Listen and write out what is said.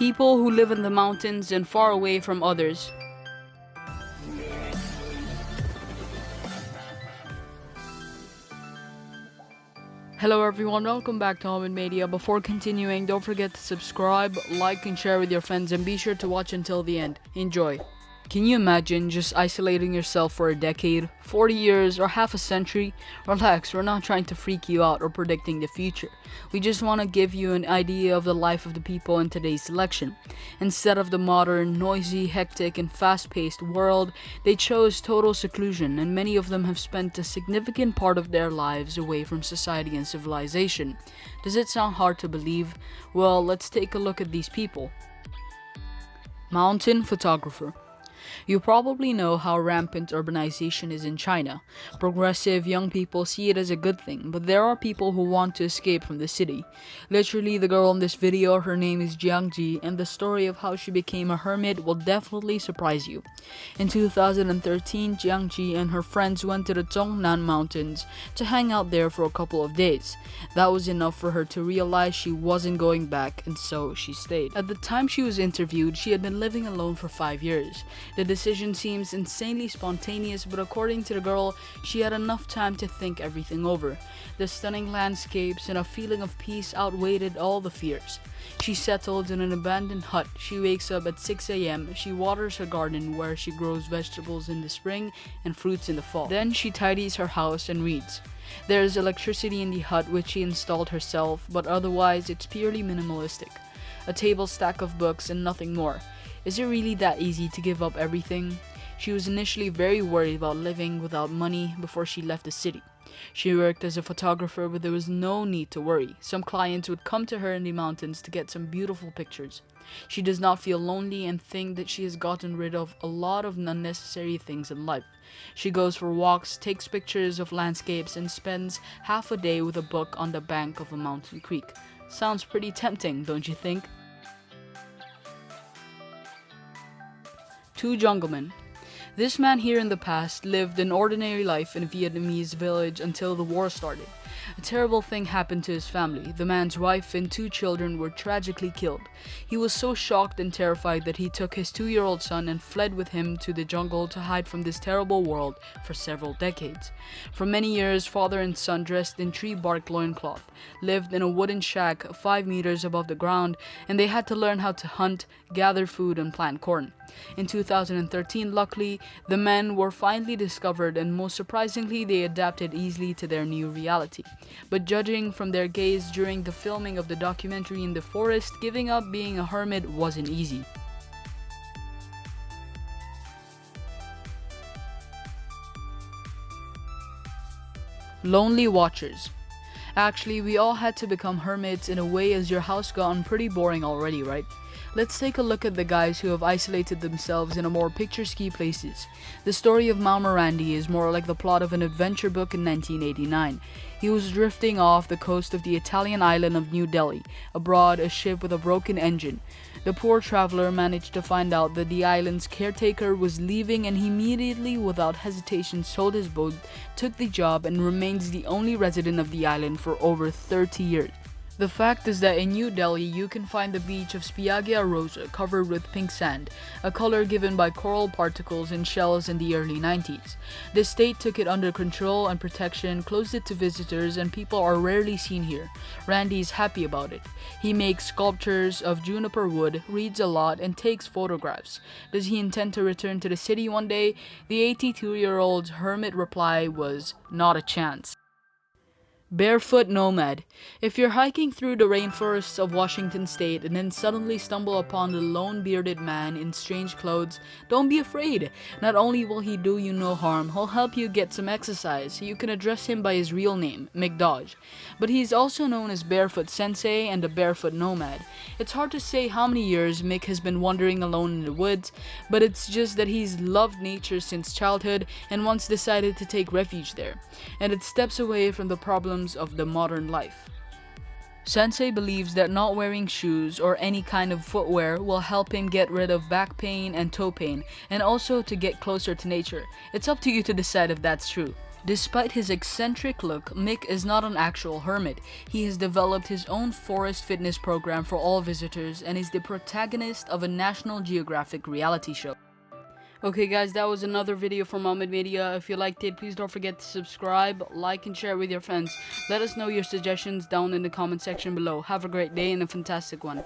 People who live in the mountains and far away from others. Hello everyone, welcome back to Omid Media. Before continuing, don't forget to subscribe, like and share with your friends, and be sure to watch until the end. Enjoy. Can you imagine just isolating yourself for a decade, 40 years, or half a century? Relax, we're not trying to freak you out or predicting the future. We just want to give you an idea of the life of the people in today's selection. Instead of the modern, noisy, hectic, and fast-paced world, they chose total seclusion, and many of them have spent a significant part of their lives away from society and civilization. Does it sound hard to believe? Well, let's take a look at these people. Mountain photographer. You probably know how rampant urbanization is in China. Progressive young people see it as a good thing, but there are people who want to escape from the city. Literally, the girl in this video, her name is Jiangji, and the story of how she became a hermit will definitely surprise you. In 2013, Jiangji and her friends went to the Zhongnan mountains to hang out there for a couple of days. That was enough for her to realize she wasn't going back, and so she stayed. At the time she was interviewed, she had been living alone for 5 years. The decision seems insanely spontaneous, but according to the girl, she had enough time to think everything over. The stunning landscapes and a feeling of peace outweighed all the fears. She settled in an abandoned hut. She wakes up at 6 a.m. She waters her garden where she grows vegetables in the spring and fruits in the fall. Then she tidies her house and reads. There is electricity in the hut which she installed herself, but otherwise it's purely minimalistic. A table stack of books and nothing more. Is it really that easy to give up everything? She was initially very worried about living without money before she left the city. She worked as a photographer, but there was no need to worry. Some clients would come to her in the mountains to get some beautiful pictures. She does not feel lonely and think that she has gotten rid of a lot of unnecessary things in life. She goes for walks, takes pictures of landscapes, and spends half a day with a book on the bank of a mountain creek. Sounds pretty tempting, don't you think? 2 junglemen. This man here in the past lived an ordinary life in a Vietnamese village until the war started. A terrible thing happened to his family. The man's wife and 2 children were tragically killed. He was so shocked and terrified that he took his 2-year-old son and fled with him to the jungle to hide from this terrible world for several decades. For many years, father and son, dressed in tree bark loincloth, lived in a wooden shack 5 meters above the ground, and they had to learn how to hunt, gather food, and plant corn. In 2013, luckily, the men were finally discovered, and most surprisingly, they adapted easily to their new reality. But judging from their gaze during the filming of the documentary in the forest, giving up being a hermit wasn't easy. Lonely watchers. Actually, we all had to become hermits in a way, as your house gotten pretty boring already, right? Let's take a look at the guys who have isolated themselves in a more picturesque places. The story of Malmarandi is more like the plot of an adventure book in 1989. He was drifting off the coast of the Italian island of New Delhi, aboard a ship with a broken engine. The poor traveler managed to find out that the island's caretaker was leaving, and he immediately, without hesitation, sold his boat, took the job, and remains the only resident of the island for over 30 years. The fact is that in New Delhi, you can find the beach of Spiaggia Rosa covered with pink sand, a color given by coral particles and shells in the early 90s. The state took it under control and protection, closed it to visitors, and people are rarely seen here. Randy is happy about it. He makes sculptures of juniper wood, reads a lot, and takes photographs. Does he intend to return to the city one day? The 82-year-old hermit reply was, not a chance. Barefoot nomad. If you're hiking through the rainforests of Washington state and then suddenly stumble upon the lone bearded man in strange clothes, don't be afraid. Not only will he do you no harm, he'll help you get some exercise. You can address him by his real name, McDodge. But he's also known as Barefoot Sensei and the Barefoot Nomad. It's hard to say how many years Mick has been wandering alone in the woods, but it's just that he's loved nature since childhood and once decided to take refuge there. And it steps away from the problems of the modern life. Sensei believes that not wearing shoes or any kind of footwear will help him get rid of back pain and toe pain, and also to get closer to nature. It's up to you to decide if that's true. Despite his eccentric look, Mick is not an actual hermit. He has developed his own forest fitness program for all visitors and is the protagonist of a National Geographic reality show. Okay guys, that was another video from Omid Media. If you liked it, please don't forget to subscribe, like, and share with your friends. Let us know your suggestions down in the comment section below. Have a great day and a fantastic one.